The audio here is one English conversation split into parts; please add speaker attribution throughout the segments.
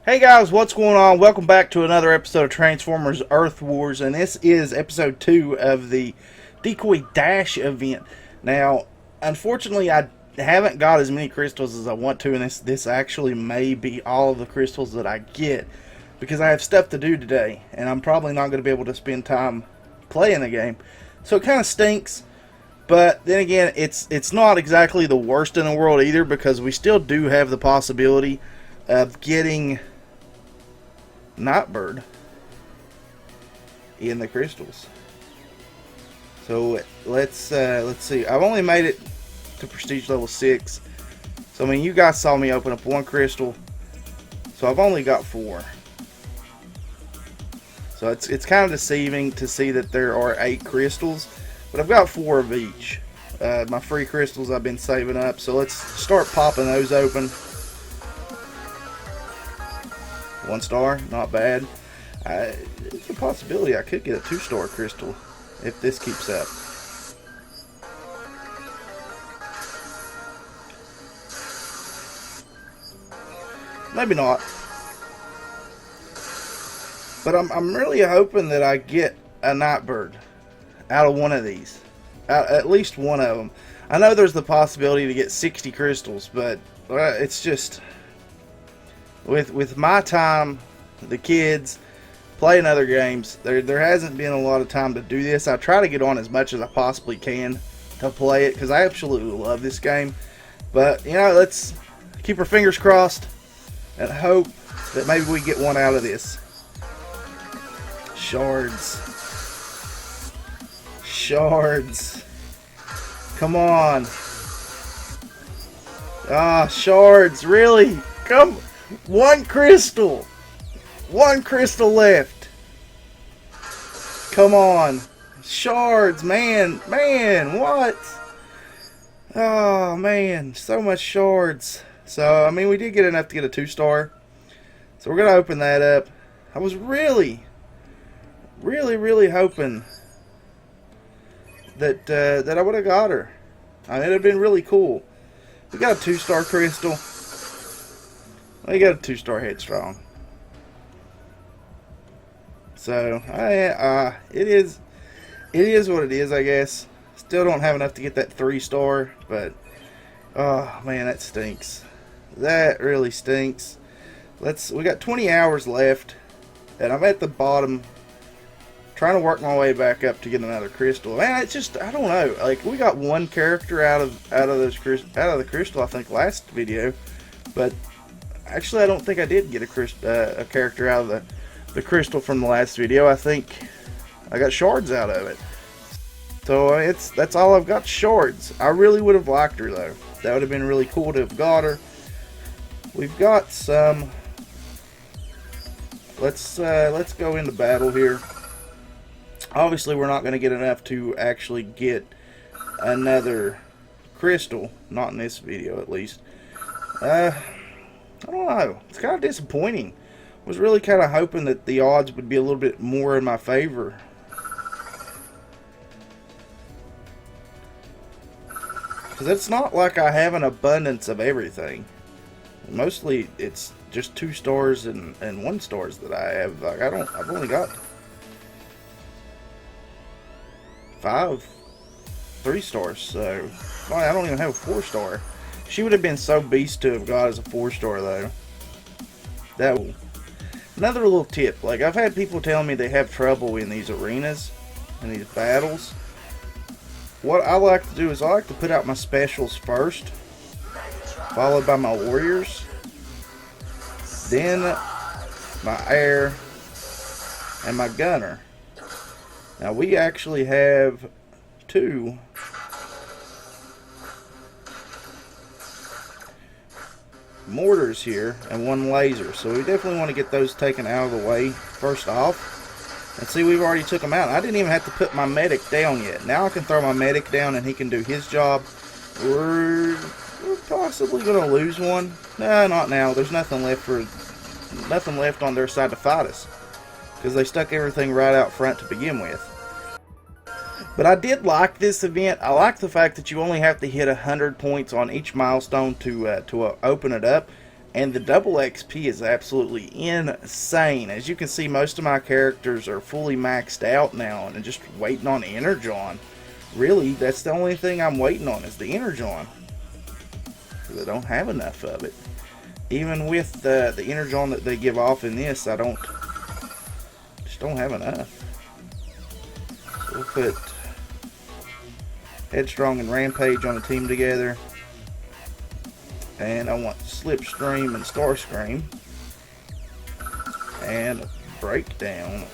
Speaker 1: Hey guys, what's going on? Welcome back to another episode of Transformers Earth Wars, and this is episode 2 of the Decoy Dash event. Now, unfortunately, I haven't got as many crystals as I want to, and this actually may be all of the crystals that I get, because I have stuff to do today, and I'm probably not going to be able to spend time playing the game. So it kind of stinks, but then again, it's not exactly the worst in the world either, because we still do have the possibility of getting Nightbird in the crystals. So let's see. I've only made it to prestige level 6. So I mean, you guys saw me open up one crystal. So I've only got 4. So it's kind of deceiving to see that there are 8 crystals, but I've got 4 of each. My free crystals I've been saving up. So let's start popping those open. 1 star, not bad. It's a possibility I could get a 2-star crystal if this keeps up. Maybe not. But I'm really hoping that I get a Nightbird out of one of these. At least one of them. I know there's the possibility to get 60 crystals, but it's just... With my time, the kids, playing other games, there hasn't been a lot of time to do this. I try to get on as much as I possibly can to play it, because I absolutely love this game. But, you know, let's keep our fingers crossed and hope that maybe we get one out of this. Shards. Shards. Come on. Ah, shards, really? Come on. 1 crystal. 1 crystal left. Come on. Shards, man. Man, what? Oh, man. So much shards. So, I mean, we did get enough to get a 2-star. So, we're going to open that up. I was really hoping that I would have got her. I mean, it would have been really cool. We got a 2-star crystal. We got a 2-star headstrong. So it is what it is, I guess. Still don't have enough to get that 3-star, but oh man, that stinks. That really stinks. We got 20 hours left, and I'm at the bottom, trying to work my way back up to get another crystal. Man, it's just, I don't know. Like, we got 1 character out of the crystal, I think, last video, but actually, I don't think I did get a character out of the crystal from the last video. I think I got shards out of it. So that's all I've got, shards. I really would have liked her though. That would have been really cool to have got her. We've got some. Let's go into battle here. Obviously, we're not going to get enough to actually get another crystal. Not in this video, at least. I don't know. It's kind of disappointing. I was really kind of hoping that the odds would be a little bit more in my favor. Because it's not like I have an abundance of everything. Mostly it's just 2 stars and 1 stars that I have. Like, I've only got 5 3-stars. So I don't even have a 4-star. She would have been so beast to have got as a 4-star though. Another little tip, like I've had people tell me they have trouble in these arenas, in these battles. What I like to do is I like to put out my specials first, followed by my warriors, then my air, and my gunner. Now we actually have 2 mortars here and 1 laser, so we definitely want to get those taken out of the way first off. And see, we've already took them out. I didn't even have to put my medic down yet. Now I can throw my medic down and he can do his job. We're possibly going to lose one. No, not now. There's nothing left on their side to fight us, because they stuck everything right out front to begin with. But I did like this event. I like the fact that you only have to hit 100 points on each milestone to open it up. And the double XP is absolutely insane. As you can see, most of my characters are fully maxed out now and just waiting on Energon. Really, that's the only thing I'm waiting on is the Energon. Because I don't have enough of it. Even with the Energon that they give off in this, I just don't have enough. So we'll put Headstrong and Rampage on a team together. And I want Slipstream and Starscream. And Breakdown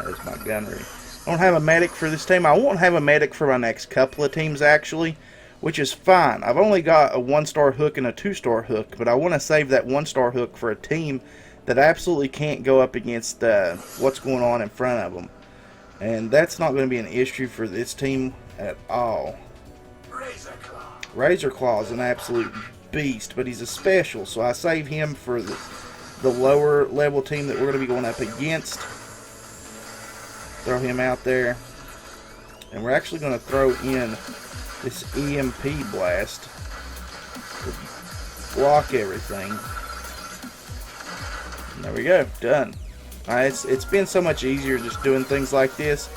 Speaker 1: as my gunnery. I don't have a medic for this team. I won't have a medic for my next couple of teams, actually, which is fine. I've only got a 1-star hook and a 2-star hook, but I want to save that 1-star hook for a team that absolutely can't go up against what's going on in front of them. And that's not going to be an issue for this team at all. Razor Claw is an absolute beast, but he's a special, so I save him for the lower level team that we're going to be going up against. Throw him out there, and we're actually going to throw in this EMP blast to block everything. And there we go, done. It's been so much easier just doing things like this,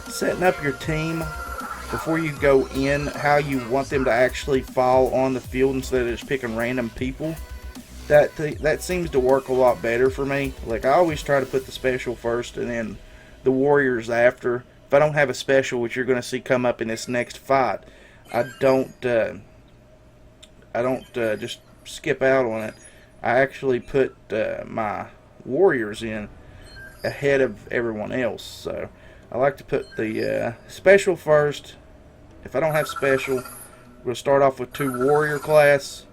Speaker 1: setting up your team before you go in, how you want them to actually fall on the field instead of just picking random people. That seems to work a lot better for me. Like, I always try to put the special first and then the warriors after. If I don't have a special, which you're going to see come up in this next fight, I don't just skip out on it. I actually put my warriors in ahead of everyone else. So I like to put the special first. If I don't have special, we'll start off with 2 warrior class.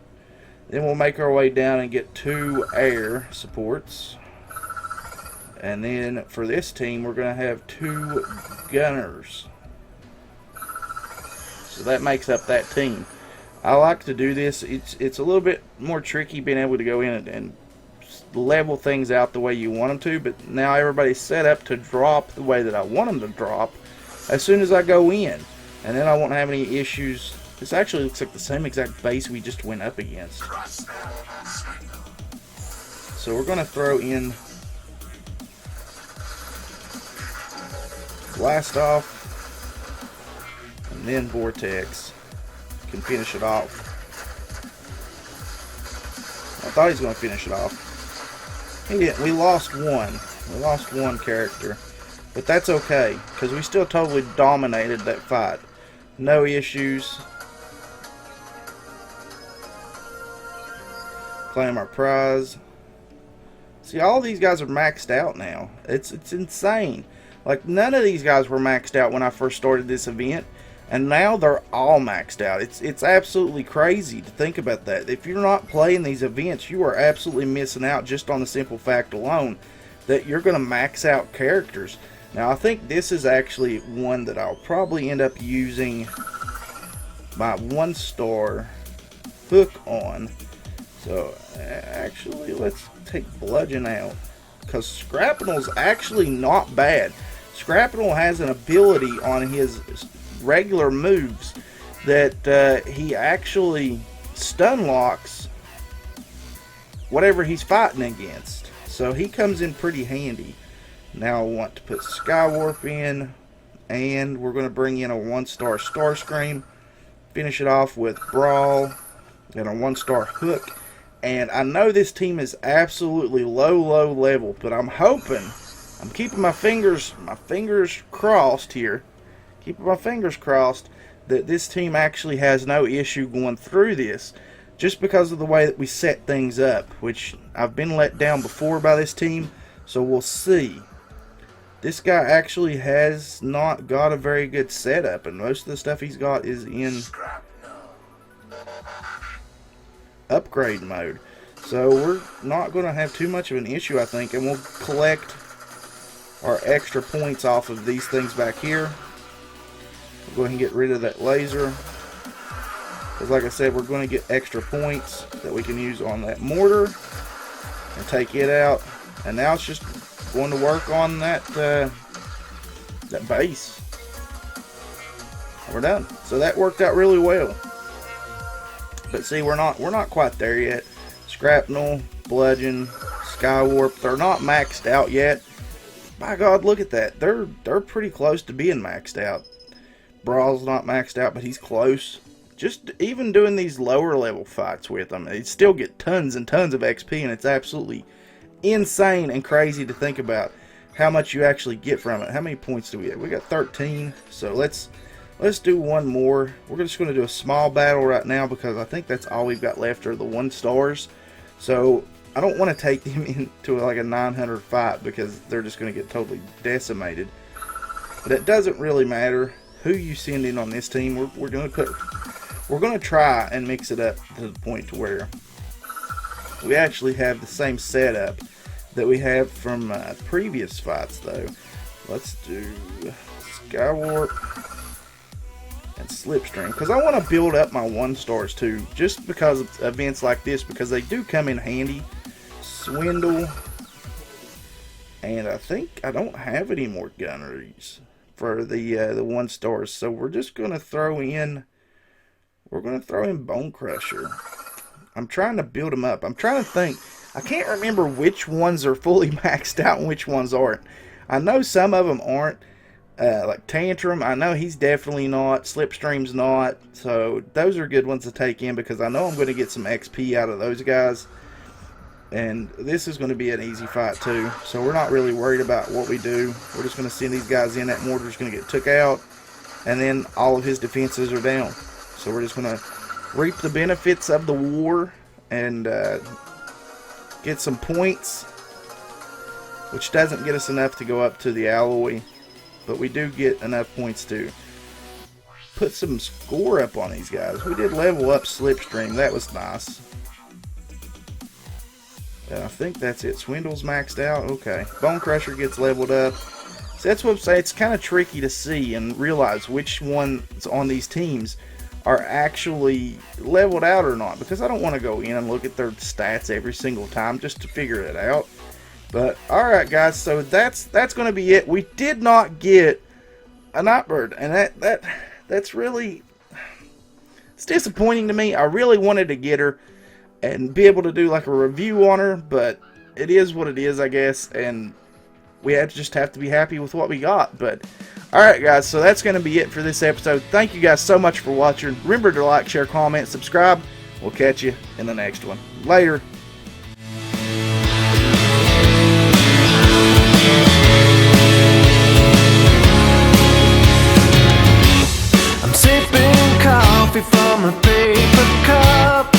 Speaker 1: Then we'll make our way down and get 2 air supports. And then for this team, we're going to have 2 gunners. So that makes up that team. I like to do this. It's a little bit more tricky being able to go in and level things out the way you want them to, but now everybody's set up to drop the way that I want them to drop as soon as I go in, and then I won't have any issues. This actually looks like the same exact base we just went up against. So we're going to throw in Blast Off and then Vortex. Can finish it off. I thought he was going to finish it off. He didn't. We lost one. We lost one character. But that's okay, because we still totally dominated that fight. No issues. Claim our prize. See, all these guys are maxed out now. It's insane. Like, none of these guys were maxed out when I first started this event. And now they're all maxed out. It's absolutely crazy to think about that. If you're not playing these events, you are absolutely missing out just on the simple fact alone that you're going to max out characters. Now, I think this is actually one that I'll probably end up using my 1-star hook on. So, actually, let's take Bludgeon out, because Scrapnel's actually not bad. Scrapnel has an ability on his regular moves that he actually stun locks whatever he's fighting against. So he comes in pretty handy. Now I want to put Skywarp in, and we're going to bring in a 1-star Starscream, finish it off with Brawl and a 1-star hook. And I know this team is absolutely low level, but I'm hoping, I'm keeping my fingers crossed here, keeping my fingers crossed that this team actually has no issue going through this, just because of the way that we set things up, which I've been let down before by this team, so we'll see. This guy actually has not got a very good setup, and most of the stuff he's got is in upgrade mode. So we're not going to have too much of an issue, I think, and we'll collect our extra points off of these things back here. We'll go ahead and get rid of that laser, because like I said, we're going to get extra points that we can use on that mortar and take it out. And now it's just going to work on that that base. We're done. So that worked out really well. But see, we're not quite there yet. Scrapnel Bludgeon, Skywarp. They're not maxed out yet. My God, look at that. They're pretty close to being maxed out. Brawl's not maxed out, but he's close. Just even doing these lower level fights with them, they still get tons and tons of XP, and it's absolutely insane and crazy to think about how much you actually get from it. How many points do we have? We got 13. So let's do one more. We're just going to do a small battle right now because I think that's all we've got left are the 1 stars. So I don't want to take them into like a 900 fight because they're just going to get totally decimated. But it doesn't really matter who you send in on this team. We're going to try and mix it up to the point to where we actually have the same setup that we have from previous fights, though. Let's do Skywarp and Slipstream, because I want to build up my 1 stars too, just because of events like this, because they do come in handy. Swindle, and I think I don't have any more gunneries for the 1 stars, so we're just gonna throw in. We're gonna throw in Bone Crusher. I'm trying to build them up. I'm trying to think. I can't remember which ones are fully maxed out and which ones aren't. I know some of them aren't. Like Tantrum, I know he's definitely not. Slipstream's not. So those are good ones to take in because I know I'm going to get some XP out of those guys. And this is going to be an easy fight too. So we're not really worried about what we do. We're just going to send these guys in. That mortar's going to get took out. And then all of his defenses are down. So we're just going to reap the benefits of the war and get some points, which doesn't get us enough to go up to the alloy, but we do get enough points to put some score up on these guys. We did level up Slipstream. That was nice. And I think that's it. Swindle's maxed out. Okay. Bone Crusher gets leveled up. So that's what I'm saying. It's kind of tricky to see and realize which ones on these teams are actually leveled out or not, because I don't want to go in and look at their stats every single time just to figure it out. But alright guys, so that's going to be it. We did not get a Nightbird, and that's really, it's disappointing to me. I really wanted to get her and be able to do like a review on her, but it is what it is, I guess, and we just have to be happy with what we got. But alright guys, so that's going to be it for this episode. Thank you guys so much for watching. Remember to like, share, comment, subscribe. We'll catch you in the next one. Later.
Speaker 2: I'm sipping coffee from a paper cup.